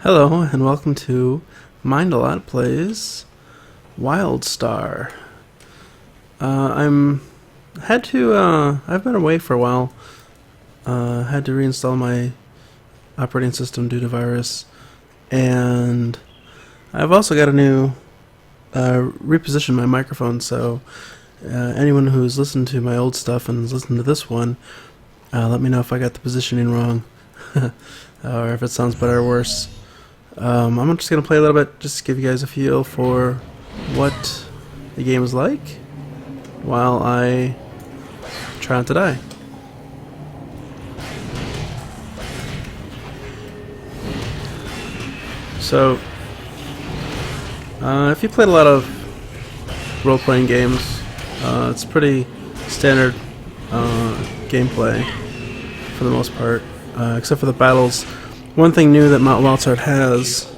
Hello and welcome to MindALot plays WildStar. I've been away for a while. Had to reinstall my operating system due to virus, and I've also got a new reposition my microphone. So anyone who's listened to my old stuff and has listened to this one, let me know if I got the positioning wrong, or if it sounds better or worse. I'm just going to play a little bit, just to give you guys a feel for what the game is like while I try not to die. So, if you played a lot of role-playing games, it's pretty standard gameplay for the most part, except for the battles. One thing new that WildStar has,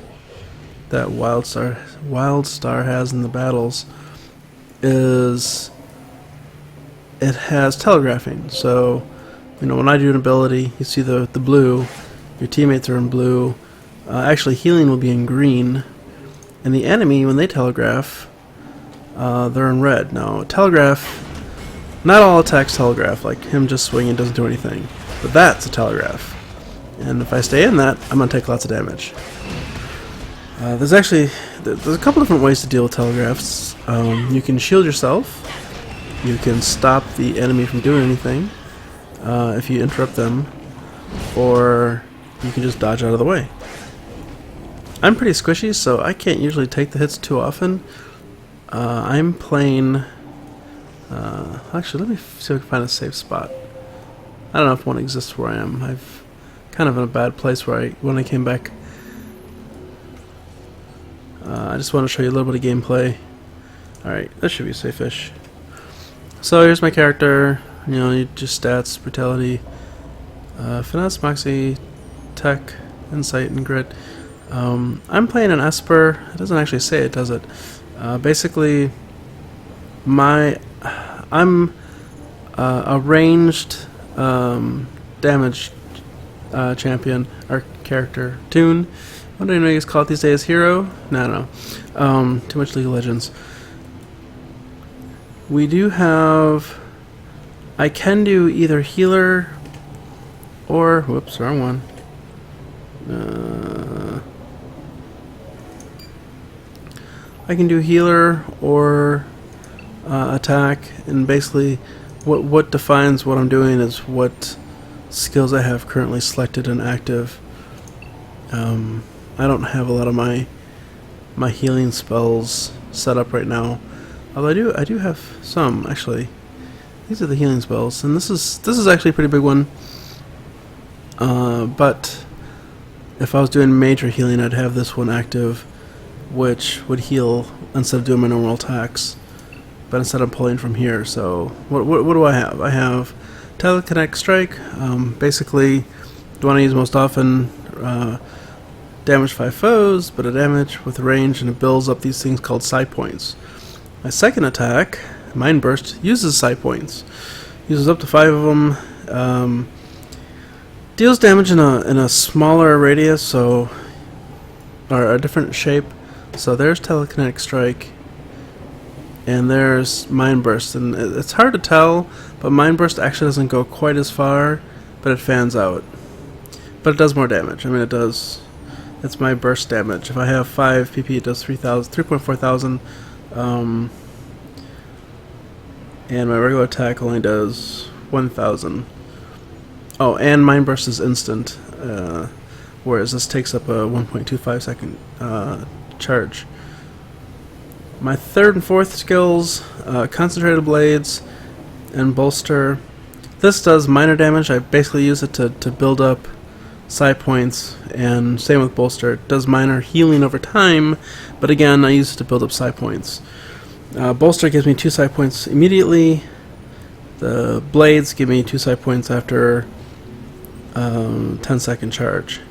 that WildStar has in the battles, is it has telegraphing. So, when I do an ability, you see the blue, your teammates are in blue. Actually, healing will be in green, and the enemy, when they telegraph, they're in red. Now, telegraph, not all attacks telegraph. Like him just swinging doesn't do anything, but that's a telegraph. And if I stay in that, I'm going to take lots of damage. There's a couple different ways to deal with telegraphs. You can shield yourself. You can stop the enemy from doing anything if you interrupt them. Or you can just dodge out of the way. I'm pretty squishy, so I can't usually take the hits too often. I'm playing... actually, let me see if I can find a safe spot. I don't know if one exists where I am. I've kind of in a bad place when I came back. I just want to show you a little bit of gameplay. Alright, that should be safe-ish. So here's my character. Just stats, brutality, finesse, moxie, tech, insight, and grit. I'm playing an Esper. It doesn't actually say it, does it? Basically, I'm a ranged damage champion or character. Toon. What do you know call it these days? Hero? No. Too much League of Legends. We do have... I can do either healer or... Whoops, wrong one. I can do healer or attack, and basically what defines what I'm doing is what skills I have currently selected and active. I don't have a lot of my healing spells set up right now, although I do have some actually. These are the healing spells, and this is actually a pretty big one. But if I was doing major healing, I'd have this one active, which would heal instead of doing my normal attacks. But instead I'm pulling from here. So what do I have? I have Telekinetic Strike. Basically, the one I use most often. Damage 5 foes, but a damage with range, and it builds up these things called psi points. My second attack, Mind Burst, uses psi points. Uses up to 5 of them. Deals damage in a smaller radius, or a different shape. So there's Telekinetic Strike, and there's Mind Burst, and it's hard to tell, but Mind Burst actually doesn't go quite as far, but it fans out. But it does more damage. I mean, it does. It's my burst damage. If I have 5 PP, it does 3.4 thousand. And my regular attack only does 1,000. Oh, and Mind Burst is instant, whereas this takes up a 1.25 second charge. My third and fourth skills, Concentrated Blades and Bolster. This does minor damage. I basically use it to build up psi points, and same with Bolster. It does minor healing over time, but again, I use it to build up psi points. Bolster gives me 2 psi points immediately. The Blades give me 2 psi points after 10-second charge.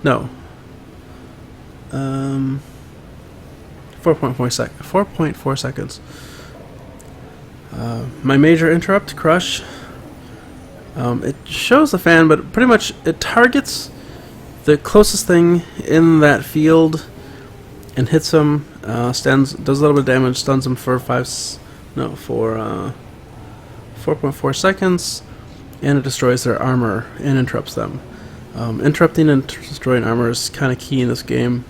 No. 4.4 seconds. My major interrupt, Crush. It shows the fan, but pretty much it targets The closest thing in that field and hits him, does a little bit of damage, stuns him for 4.4 seconds, and it destroys their armor and interrupts them. Interrupting and destroying armor is kind of key in this game.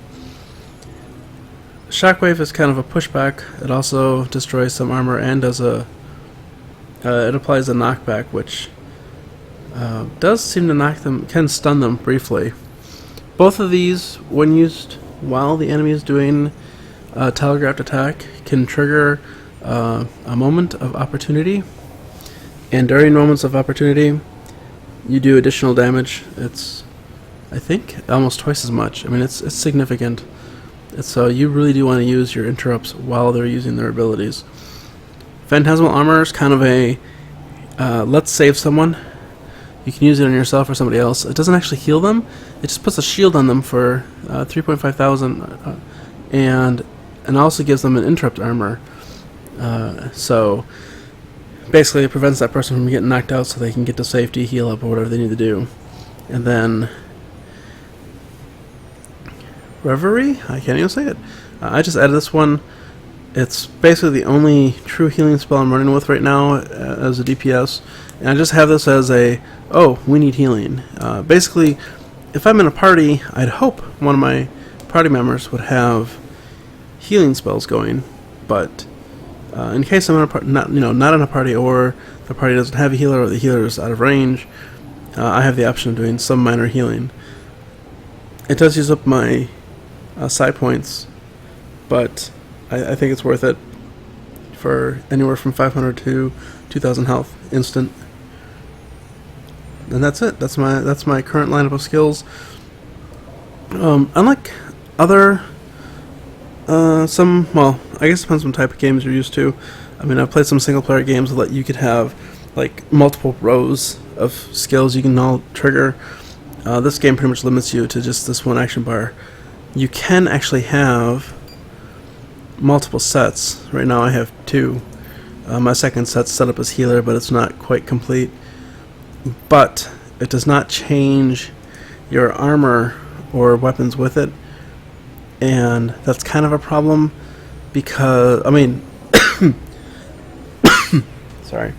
Shockwave is kind of a pushback. It also destroys some armor and does it applies a knockback, which does seem to can stun them briefly. Both of these, when used while the enemy is doing a telegraphed attack, can trigger a moment of opportunity. And during moments of opportunity, you do additional damage. It's, I think, almost twice as much. I mean, it's significant. So you really do want to use your interrupts while they're using their abilities. Phantasmal Armor is kind of a let's save someone. You can use it on yourself or somebody else. It doesn't actually heal them. It just puts a shield on them for 3.5 thousand, and also gives them an interrupt armor. So basically it prevents that person from getting knocked out so they can get to safety, heal up, or whatever they need to do. And then Reverie? I can't even say it. I just added this one. It's basically the only true healing spell I'm running with right now as a DPS. And I just have this as a, oh, we need healing. Basically, if I'm in a party, I'd hope one of my party members would have healing spells going. But in case I'm in a not in a party, or the party doesn't have a healer, or the healer is out of range, I have the option of doing some minor healing. It does use up my side points, but I think it's worth it for anywhere from 500 to 2,000 health instant. And that's it. That's my current lineup of skills. Unlike other I guess it depends on type of games you're used to. I mean, I've played some single player games that you could have like multiple rows of skills you can all trigger. This game pretty much limits you to just this one action bar. You can actually have multiple sets. Right now I have two. My second set's set up as healer, but it's not quite complete. But it does not change your armor or weapons with it. And that's kind of a problem because, I mean, sorry.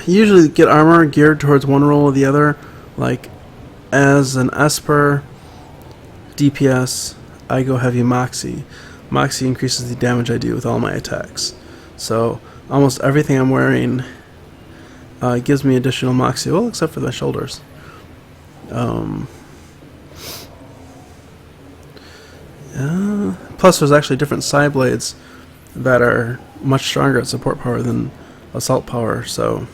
Usually get armor geared towards one role or the other. Like, as an Esper DPS, I go heavy Moxie. Moxie increases the damage I do with all my attacks. So, almost everything I'm wearing gives me additional Moxie, well, except for my shoulders. Plus, there's actually different side blades that are much stronger at support power than assault power, so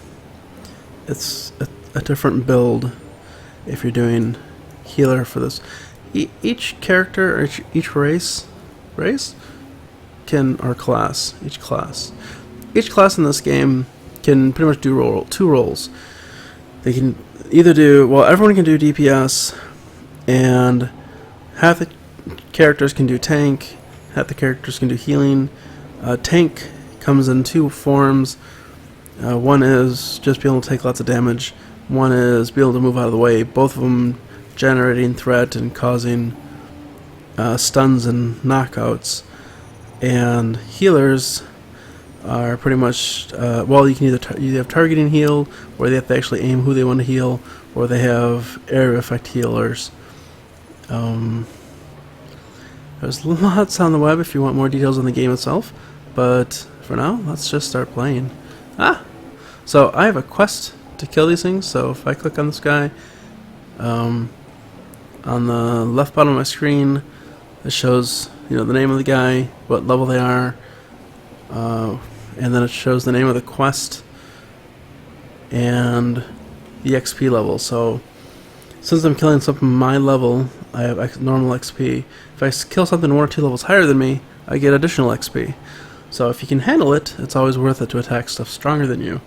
it's a different build if you're doing healer for this. Each character, or each race can, or class, each class in this game can pretty much do two roles. They can either do, well, everyone can do DPS, and half the characters can do tank, half the characters can do healing. Tank comes in two forms. One is just being able to take lots of damage. One is be able to move out of the way. Both of them generating threat and causing stuns and knockouts. And healers are pretty much, well, you can either have targeting heal, or they have to actually aim who they want to heal, or they have area effect healers. There's lots on the web if you want more details on the game itself, but for now, let's just start playing. So I have a quest to kill these things, so if I click on this guy, on the left bottom of my screen, it shows, the name of the guy, what level they are, and then it shows the name of the quest and the XP level. So since I'm killing something my level, I have normal XP. If I kill something 1 or 2 levels higher than me, I get additional XP. So if you can handle it, it's always worth it to attack stuff stronger than you.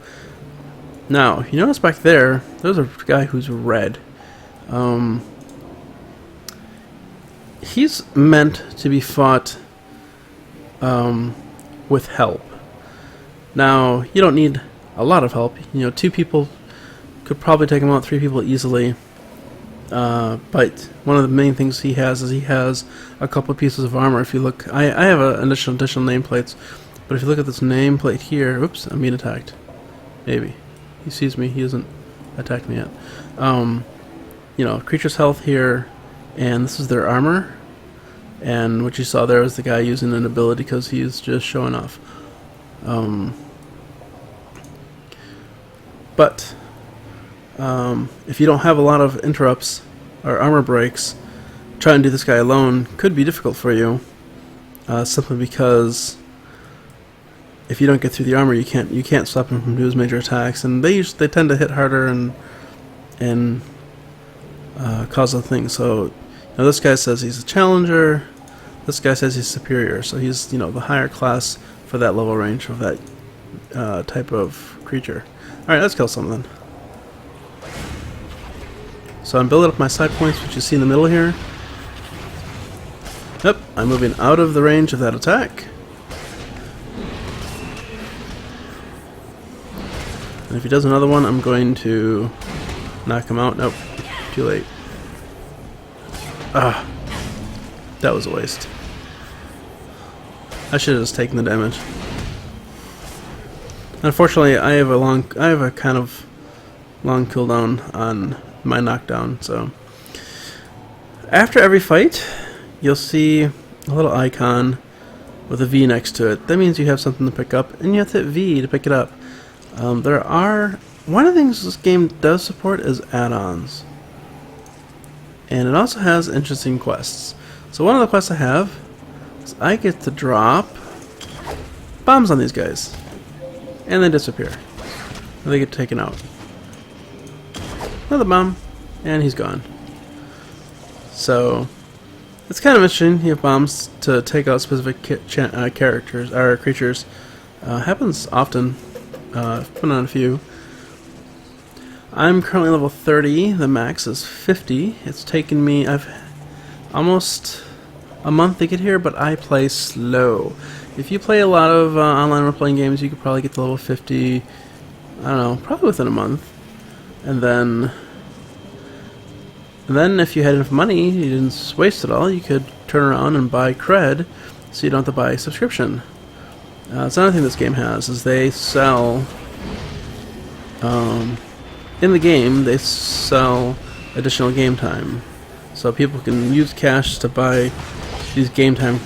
Now, you notice back there, there's a guy who's red. He's meant to be fought with help. Now, you don't need a lot of help. 2 people could probably take him out 3 people easily. But one of the main things he has is he has a couple of pieces of armor. If you look, I have additional nameplates, but if you look at this nameplate here, oops, I'm being attacked. Maybe he sees me. He hasn't attacked me yet. You know, creature's health here, and this is their armor. And what you saw there was the guy using an ability because he's just showing off. But if you don't have a lot of interrupts or armor breaks, trying to do this guy alone could be difficult for you. Simply because if you don't get through the armor, you can't stop him from doing his major attacks, and they tend to hit harder and cause other things. So now this guy says he's a challenger. This guy says he's superior, so he's, you know, the higher class for that level range of that type of creature. All right, let's kill some of them. So I'm building up my side points, which you see in the middle here. Yep, I'm moving out of the range of that attack. And if he does another one, I'm going to knock him out. Nope, too late. Ah, that was a waste. I should have just taken the damage. Unfortunately, I have a kind of long cooldown on my knockdown. So after every fight, you'll see a little icon with a V next to it. That means you have something to pick up, and you have to hit V to pick it up. One of the things this game does support is add-ons, and it also has interesting quests. So one of the quests I have is I get to drop bombs on these guys, and they disappear. And they get taken out. Another bomb, and he's gone. So it's kind of interesting. You have bombs to take out specific characters or creatures. Happens often. I've put on a few. I'm currently level 30. The max is 50. It's taken me almost a month to get here, but I play slow. If you play a lot of online role-playing games, you could probably get to level 50, I don't know, probably within a month. And then if you had enough money, you didn't waste it all, you could turn around and buy cred, so you don't have to buy a subscription. It's another thing this game has, is they sell, in the game, they sell additional game time. So people can use cash to buy these game time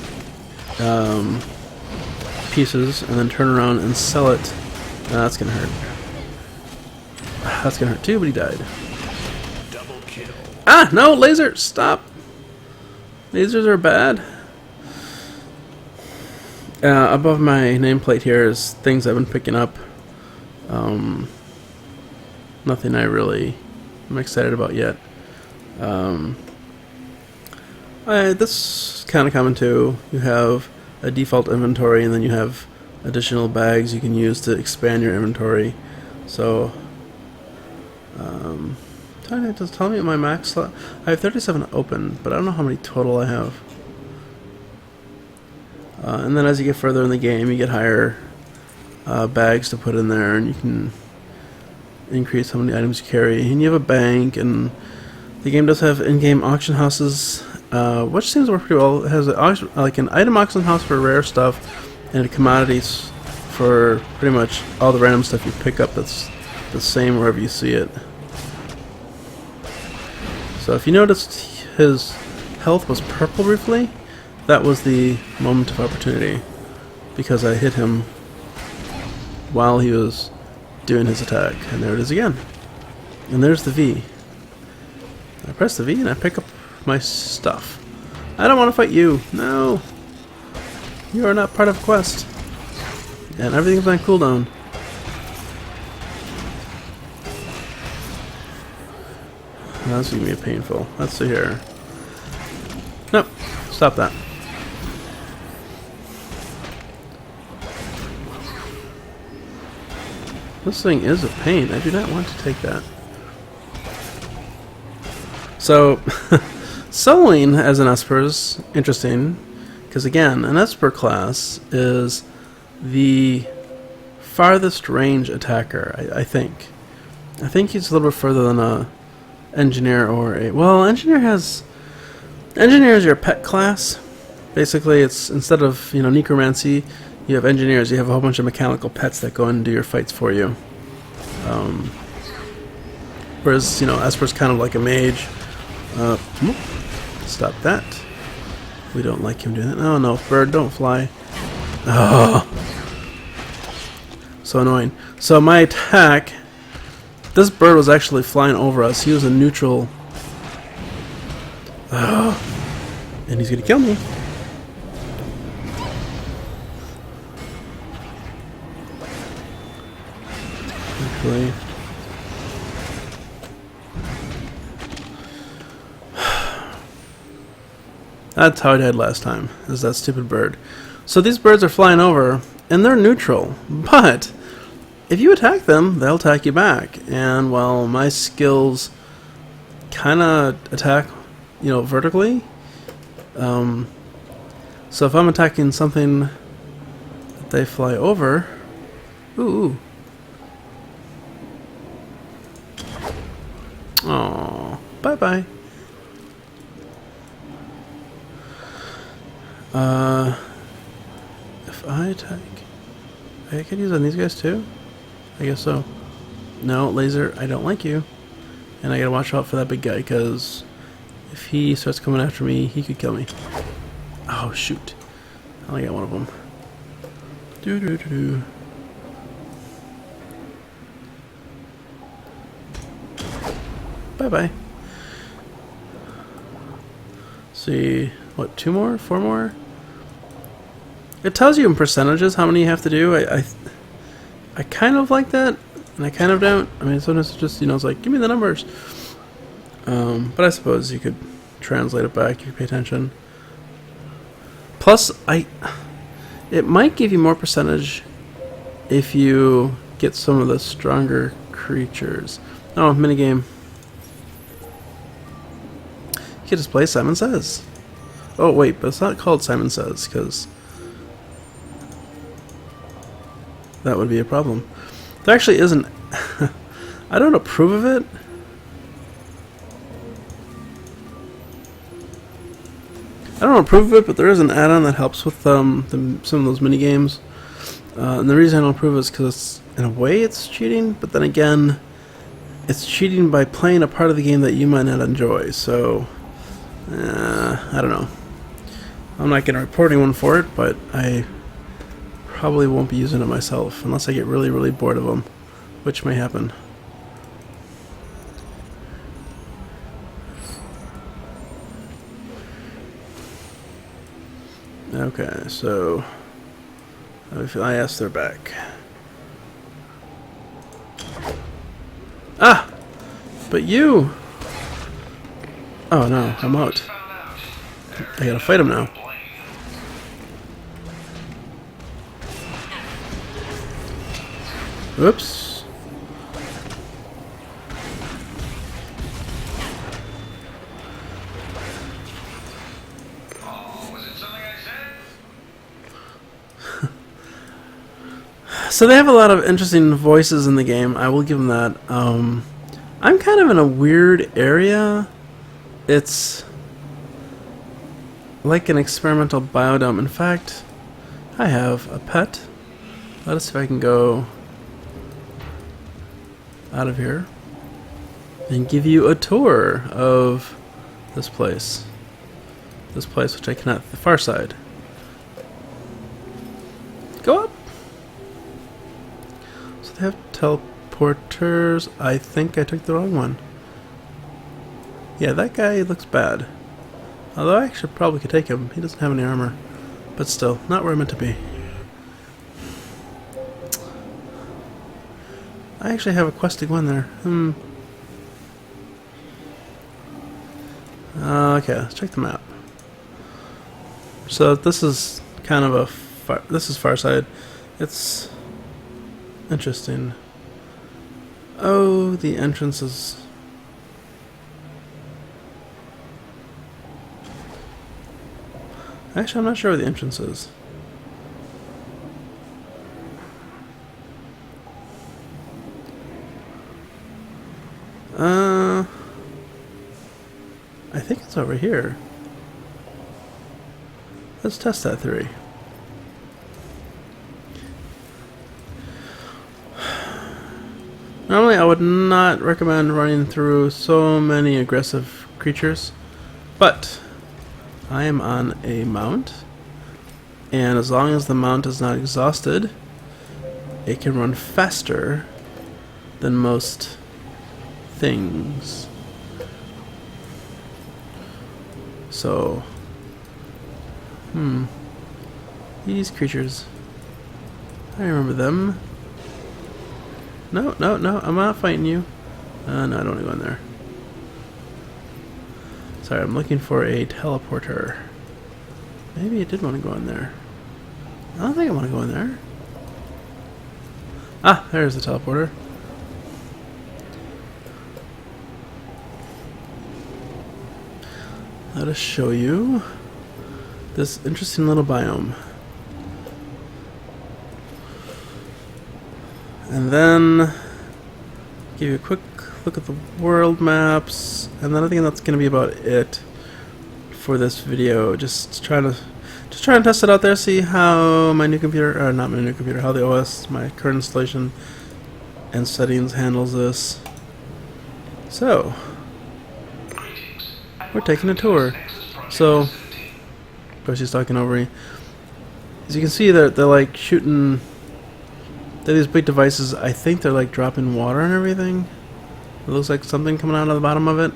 pieces and then turn around and sell it. That's gonna hurt. That's gonna hurt too, but he died. Double kill. Ah, no, laser! Stop! Lasers are bad. Above my nameplate here is things I've been picking up. Nothing I really am excited about yet. This is kind of common too. You have a default inventory, and then you have additional bags you can use to expand your inventory. So, tell me my max slot. I have 37 open, but I don't know how many total I have. And then as you get further in the game, you get higher bags to put in there, and you can increase how many items you carry. And you have a bank, and the game does have in-game auction houses, which seems to work pretty well. It has an item auction house for rare stuff, and commodities for pretty much all the random stuff you pick up that's the same wherever you see it. So if you noticed his health was purple briefly, that was the moment of opportunity, because I hit him while he was doing his attack. And there it is again. And there's the V. I press the V and I pick up my stuff. I don't want to fight you. No. You are not part of a quest. And everything's on cooldown. That's going to be painful. Let's see here. Nope. Stop that. This thing is a pain. I do not want to take that. So, soloing as an Esper is interesting, because again, an Esper class is the farthest range attacker, I think. I think he's a little bit further than a engineer or a... Well, engineer is your pet class. Basically, it's instead of, you know, necromancy, you have engineers. You have a whole bunch of mechanical pets that go in and do your fights for you. Whereas, you know, Esper's kind of like a mage. Stop that. We don't like him doing that. Oh no, bird, don't fly. Oh, so annoying. So my attack, this bird was actually flying over us. He was a neutral. And he's gonna kill me. Actually. That's how I died last time, is that stupid bird. So these birds are flying over, and they're neutral, but if you attack them, they'll attack you back. And while my skills kind of attack, you know, vertically, so if I'm attacking something that they fly over, ooh. Oh, bye-bye. If I attack, I could use on these guys too? I guess so. No, laser, I don't like you. And I gotta watch out for that big guy, because if he starts coming after me, he could kill me. Oh, shoot. I only got one of them. Doo-doo-doo-doo. Bye-bye. See, what, 2 more? 4 more? It tells you in percentages how many you have to do. I kind of like that, and I kind of don't. I mean, sometimes it's just, you know, it's like, give me the numbers. But I suppose you could translate it back if you pay attention. Plus, it might give you more percentage if you get some of the stronger creatures. Oh, minigame. You could just play Simon Says. Oh, wait, but it's not called Simon Says, because that would be a problem. There actually isn't. I don't approve of it. I don't approve of it, but there is an add-on that helps with some of those mini games. And the reason I don't approve is because, in a way, it's cheating. But then again, it's cheating by playing a part of the game that you might not enjoy. So, I don't know. I'm not going to report anyone for it, but I probably won't be using it myself unless I get really, really bored of them, which may happen. Okay, so I asked they're back. Ah! But you! Oh no, I'm out. I gotta fight him now. Whoops. So they have a lot of interesting voices in the game. I will give them that. I'm kind of in a weird area. It's like an experimental biodome. In fact, I have a pet. Let us see if I can go out of here and give you a tour of this place. This place, which I cannot, the far side. Go up. So they have teleporters. I think I took the wrong one. Yeah, that guy looks bad. Although I actually probably could take him. He doesn't have any armor. But still, not where I'm meant to be. I actually have a quest to go in there. Okay, let's check the map. So this is kind of a this is far side. It's interesting. Oh, the entrance is. Actually, I'm not sure where the entrance is. think it's over here. Let's test that theory. Normally I would not recommend running through so many aggressive creatures, but I am on a mount, and as long as the mount is not exhausted, it can run faster than most things. So, these creatures, I remember them. No, no, no, I'm not fighting you. No, I don't want to go in there. Sorry, I'm looking for a teleporter. Maybe I did want to go in there. I don't think I want to go in there. Ah, there's the teleporter. Let us show you this interesting little biome. And then give you a quick look at the world maps, and then I think that's going to be about it for this video. Just trying to test it out there, see how my new computer, or not my new computer, how the OS, my current installation and settings handles this. So we're taking a tour. So, of course she's talking over me. As you can see, they're like shooting. They're these big devices. I think they're like dropping water and everything. It looks like something coming out of the bottom of it.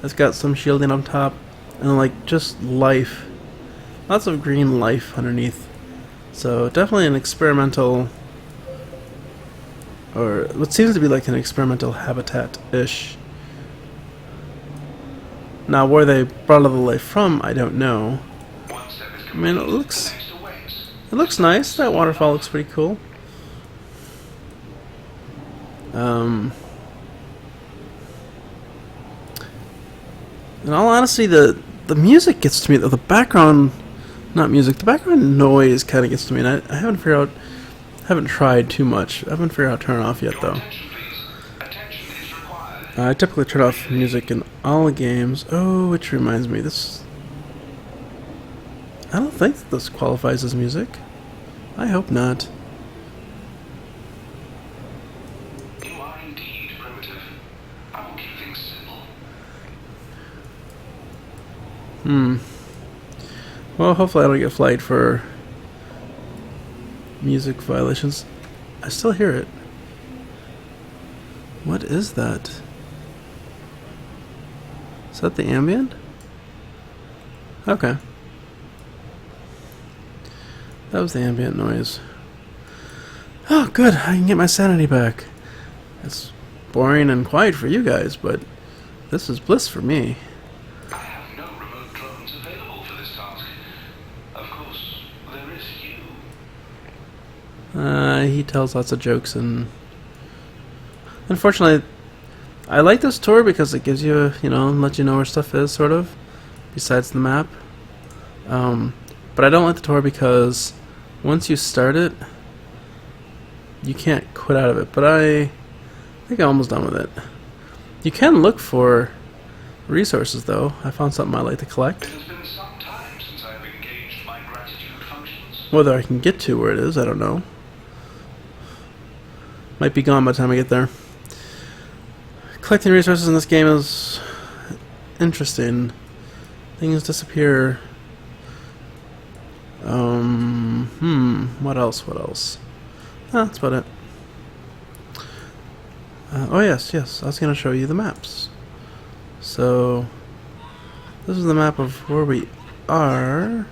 It's got some shielding on top, and like just life. Lots of green life underneath. So definitely an experimental, or what seems to be like an experimental habitat-ish. Now where they brought all the life from, I don't know. I mean, it looks nice. That waterfall looks pretty cool. In all honesty, the music gets to me. The background, not music, the background noise kind of gets to me, and I haven't figured out, haven't tried too much. I haven't figured out how to turn it off yet, though. I typically turn off music in all games. Oh, which reminds me, this. I don't think this qualifies as music. I hope not. You are indeed primitive. I will keep things simple. Well, hopefully I don't get flagged for music violations. I still hear it. What is that? Is that the ambient? Okay. That was the ambient noise. Oh, good. I can get my sanity back. It's boring and quiet for you guys, but this is bliss for me. I have no remote drones available for this task. Of course, there is you. He tells lots of jokes, and unfortunately, I like this tour because it gives you, lets you know where stuff is, sort of, besides the map. But I don't like the tour because once you start it, you can't quit out of it. But I think I'm almost done with it. You can look for resources, though. I found something I like to collect. It has been some time since I have engaged my gratitude functions. Whether I can get to where it is, I don't know. Might be gone by the time I get there. Collecting resources in this game is interesting. Things disappear. What else? That's about it. Oh yes, I was going to show you the maps. So, this is the map of where we are.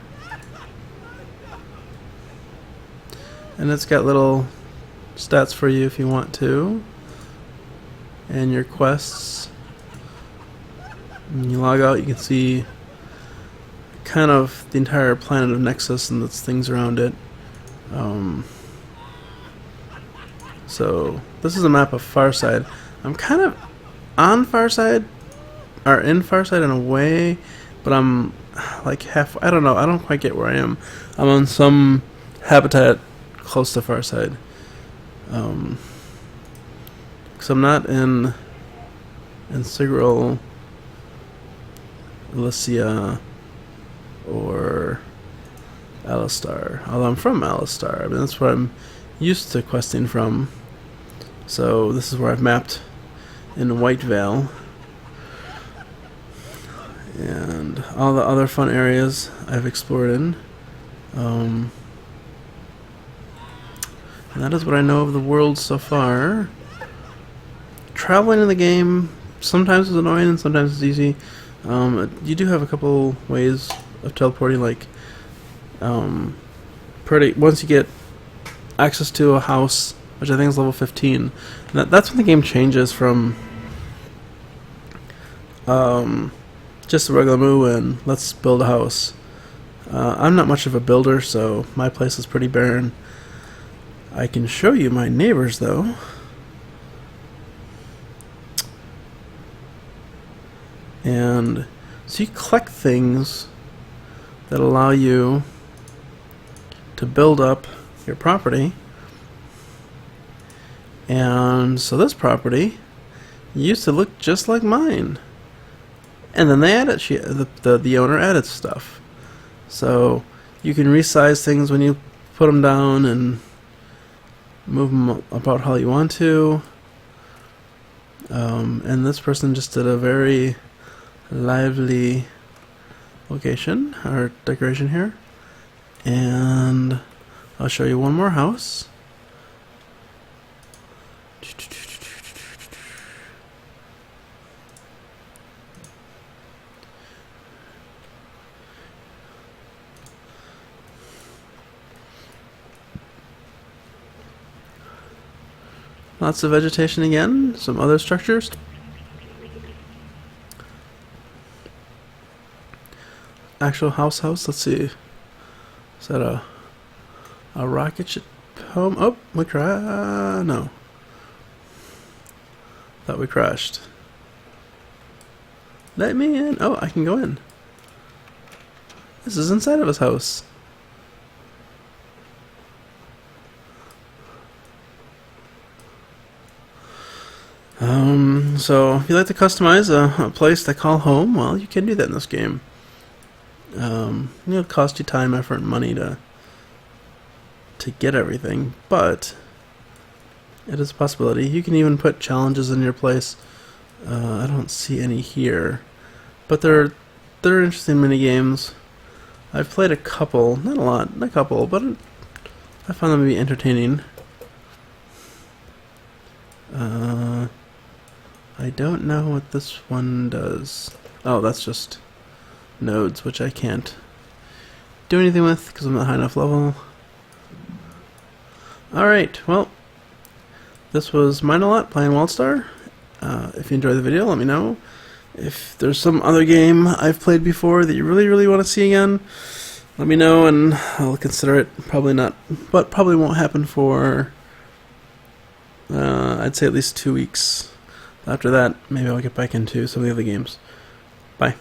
And it's got little stats for you if you want to. And your quests. When you log out, you can see kind of the entire planet of Nexus and the things around it. So this is a map of Farside. I'm kind of on Farside, or in Farside in a way, but I'm like half. I don't know. I don't quite get where I am. I'm on some habitat close to Farside. Because I'm not in Sigral Elysia or WildStar. Although I'm from WildStar, I mean that's where I'm used to questing from. So this is where I've mapped in White Vale. And all the other fun areas I've explored in. And that is what I know of the world so far. Traveling in the game sometimes is annoying and sometimes it's easy. You do have a couple ways of teleporting, like once you get access to a house, which I think is level 15, that's when the game changes from just a regular move and let's build a house. I'm not much of a builder, so my place is pretty barren. I can show you my neighbors though. And so you collect things that allow you to build up your property. And so this property used to look just like mine. And then they added, the owner added stuff. So you can resize things when you put them down and move them about how you want to. And this person just did a very lively location or decoration here. And I'll show you one more house. Lots of vegetation again, some other structures. Actual house, let's see. Is that a rocket ship home? Oh, we crashed. No. Thought we crashed. Let me in. Oh, I can go in. This is inside of his house. So if you like to customize a place to call home, well, you can do that in this game. It'll cost you time, effort, and money to get everything, but it is a possibility. You can even put challenges in your place. I don't see any here, but they're interesting mini games. I've played a couple, not a lot, a couple, but I found them to be entertaining. I don't know what this one does. Oh, that's just nodes, which I can't do anything with because I'm not high enough level. Alright, well, this was MindALot playing WildStar. If you enjoyed the video, let me know. If there's some other game I've played before that you really want to see again, let me know and I'll consider it. Probably not, but probably won't happen for I'd say at least 2 weeks. After that, maybe I'll get back into some of the other games. Bye.